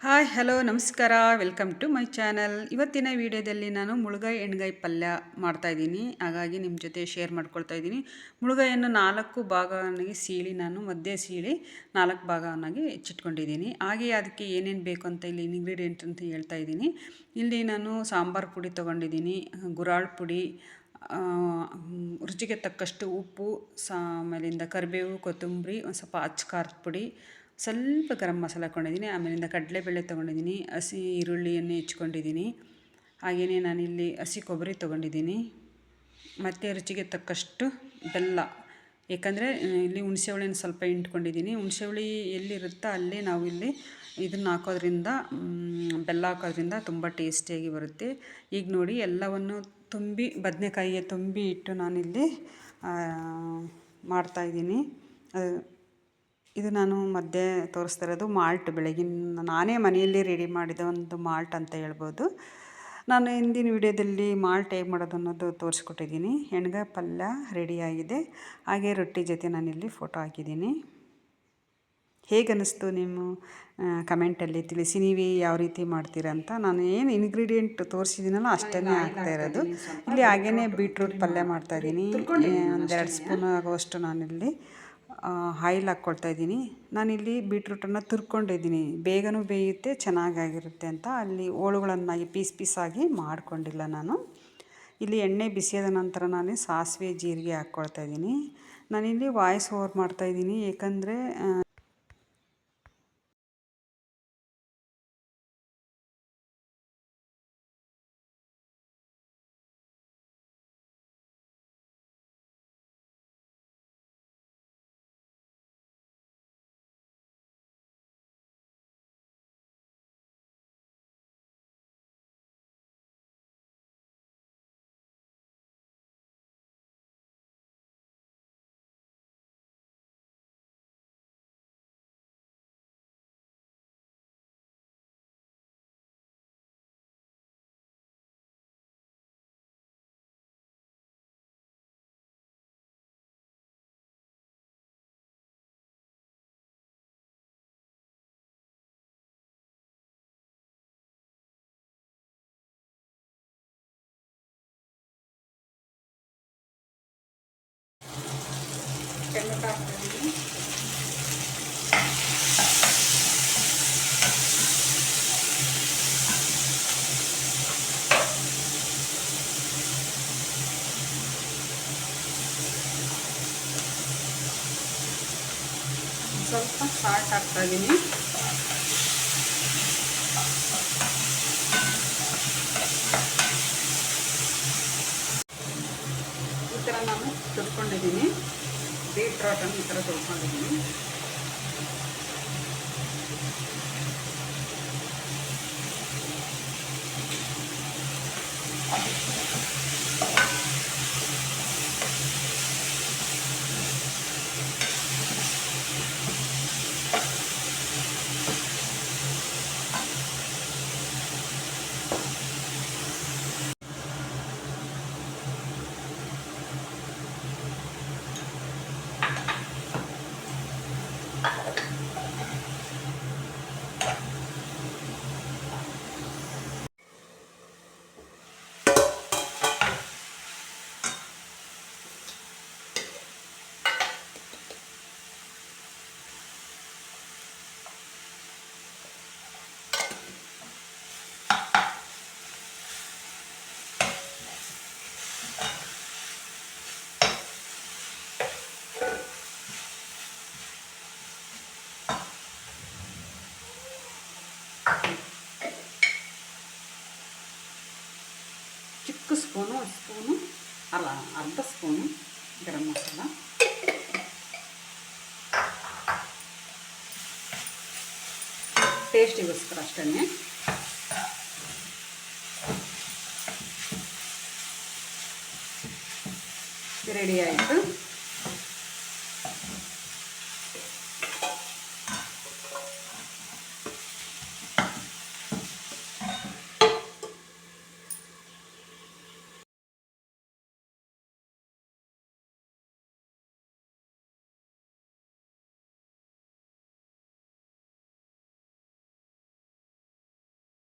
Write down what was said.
Hi hello ನಮಸ್ಕಾರ, welcome to my channel. ಇವತ್ತಿನ ವಿಡಿಯೋದಲ್ಲಿ ನಾನು ಮುಳುಗಾಯಿ ಎಣ್ಗಾಯಿ ಪಲ್ಯ ಮಾಡ್ತಾಯಿದ್ದೀನಿ. ಹಾಗಾಗಿ ನಿಮ್ಮ ಜೊತೆ ಶೇರ್ ಮಾಡ್ಕೊಳ್ತಾ ಇದ್ದೀನಿ. ಮುಳುಗಾಯನ್ನು 4 ಭಾಗವನ್ನಾಗಿ ಸೀಳಿ ನಾನು ಮಧ್ಯೆ ಸೀಳಿ 4 ಭಾಗವನ್ನಾಗಿ ಹೆಚ್ಚಿಟ್ಕೊಂಡಿದ್ದೀನಿ. ಹಾಗೆ ಅದಕ್ಕೆ ಏನೇನು ಬೇಕು ಅಂತ ಇಲ್ಲಿ ಇಂಗ್ರೀಡಿಯೆಂಟ್ ಅಂತ ಹೇಳ್ತಾ ಇದ್ದೀನಿ. ಇಲ್ಲಿ ನಾನು ಸಾಂಬಾರು ಪುಡಿ ತೊಗೊಂಡಿದ್ದೀನಿ, ಗುರಾಳ್ ಪುಡಿ, ರುಚಿಗೆ ತಕ್ಕಷ್ಟು ಉಪ್ಪು, ಆಮೇಲಿಂದ ಕರಿಬೇವು, ಕೊತ್ತಂಬರಿ, ಒಂದು ಸ್ವಲ್ಪ ಅಚ್ಚ ಖಾರದ ಪುಡಿ, ಸ್ವಲ್ಪ ಗರಂ ಮಸಾಲ ಹಾಕ್ಕೊಂಡಿದ್ದೀನಿ. ಆಮೇಲಿಂದ ಕಡಲೆಬೇಳೆ ತೊಗೊಂಡಿದ್ದೀನಿ, ಹಸಿ ಈರುಳ್ಳಿಯನ್ನು ಹೆಚ್ಕೊಂಡಿದ್ದೀನಿ. ಹಾಗೆಯೇ ನಾನಿಲ್ಲಿ ಹಸಿ ಕೊಬ್ಬರಿ ತೊಗೊಂಡಿದ್ದೀನಿ ಮತ್ತು ರುಚಿಗೆ ತಕ್ಕಷ್ಟು ಬೆಲ್ಲ. ಏಕೆಂದರೆ ಇಲ್ಲಿ ಹುಣಸೆಹುಳಿನ ಸ್ವಲ್ಪ ಹಿಂಡ್ಕೊಂಡಿದ್ದೀನಿ. ಹುಣಸೆಹುಳಿ ಎಲ್ಲಿರುತ್ತೋ ಅಲ್ಲೇ ನಾವು ಇಲ್ಲಿ ಇದನ್ನು ಹಾಕೋದ್ರಿಂದ, ಬೆಲ್ಲ ಹಾಕೋದ್ರಿಂದ ತುಂಬ ಟೇಸ್ಟಿಯಾಗಿ ಬರುತ್ತೆ. ಈಗ ನೋಡಿ ಎಲ್ಲವನ್ನು ತುಂಬಿ ಬದನೆಕಾಯಿಗೆ ತುಂಬಿ ಇಟ್ಟು ನಾನಿಲ್ಲಿ ಮಾಡ್ತಾಯಿದ್ದೀನಿ. ಇದು ನಾನು ಮಧ್ಯೆ ತೋರಿಸ್ತಾ ಇರೋದು ಮಾಲ್ಟ್, ಬೆಳಗಿನ ನಾನೇ ಮನೆಯಲ್ಲಿ ರೆಡಿ ಮಾಡಿದ ಒಂದು ಮಾಲ್ಟ್ ಅಂತ ಹೇಳ್ಬೋದು. ನಾನು ಹಿಂದಿನ ವಿಡಿಯೋದಲ್ಲಿ ಮಾಲ್ಟ್ ಹೇಗೆ ಮಾಡೋದು ಅನ್ನೋದು ತೋರಿಸ್ಕೊಟ್ಟಿದ್ದೀನಿ. ಎಣ್ಗಾಯಿ ಪಲ್ಯ ರೆಡಿಯಾಗಿದೆ. ಹಾಗೆ ರೊಟ್ಟಿ ಜೊತೆ ನಾನಿಲ್ಲಿ ಫೋಟೋ ಹಾಕಿದ್ದೀನಿ. ಹೇಗೆ ಅನ್ನಿಸ್ತು ನಿಮ್ಮ ಕಮೆಂಟಲ್ಲಿ ತಿಳಿಸಿ. ನೀವು ಯಾವ ರೀತಿ ಮಾಡ್ತೀರಾ ಅಂತ. ನಾನು ಏನು ಇಂಗ್ರೀಡಿಯೆಂಟ್ ತೋರಿಸಿದ್ದೀನಲ್ಲ ಅಷ್ಟೇ ಹಾಕ್ತಾ ಇರೋದು. ಇಲ್ಲಿ ಹಾಗೆಯೇ ಬೀಟ್ರೂಟ್ ಪಲ್ಯ ಮಾಡ್ತಾಯಿದ್ದೀನಿ. 1-2 ಸ್ಪೂನ್ ಆಗುವಷ್ಟು ನಾನಿಲ್ಲಿ ಆಯಿಲ್ ಹಾಕ್ಕೊಳ್ತಾ ಇದ್ದೀನಿ. ನಾನಿಲ್ಲಿ ಬೀಟ್ರೂಟನ್ನು ತುರ್ಕೊಂಡಿದ್ದೀನಿ, ಬೇಗನೂ ಬೇಯುತ್ತೆ, ಚೆನ್ನಾಗಾಗಿರುತ್ತೆ ಅಂತ. ಅಲ್ಲಿ ಹೋಳುಗಳನ್ನಾಗಿ ಪೀಸಾಗಿ ಮಾಡ್ಕೊಂಡಿಲ್ಲ ನಾನು. ಇಲ್ಲಿ ಎಣ್ಣೆ ಬಿಸಿಯಾದ ನಂತರ ನಾನು ಸಾಸಿವೆ ಜೀರಿಗೆ ಹಾಕ್ಕೊಳ್ತಾ ಇದ್ದೀನಿ. ನಾನಿಲ್ಲಿ ವಾಯ್ಸ್ ಓವರ್ ಮಾಡ್ತಾಯಿದ್ದೀನಿ, ಏಕೆಂದರೆ ಟೊಮೆಟೊ ಹಾಕ್ತಾಯಿದ್ದೀನಿ. ಸ್ವಲ್ಪ ಸಾಲ್ಟ್ ಹಾಕ್ತಾಯಿದ್ದೀನಿ. ಈ ಥರ ನಾನು ತುರ್ಕೊಂಡಿದ್ದೀನಿ, ಬೀಟ್ರೂಟನ್ನು ಈ ಥರ ತೊಳ್ಕೊಂಡಿದ್ದೀನಿ. ಚಿಕ್ಕ ಸ್ಪೂನು, ಅರ್ಧ ಸ್ಪೂನು ಗರಂ ಮಸಾಲ, ಟೇಸ್ಟಿಗೋಸ್ಕರ ಅಷ್ಟೇ. ರೆಡಿ ಆಯಿತು.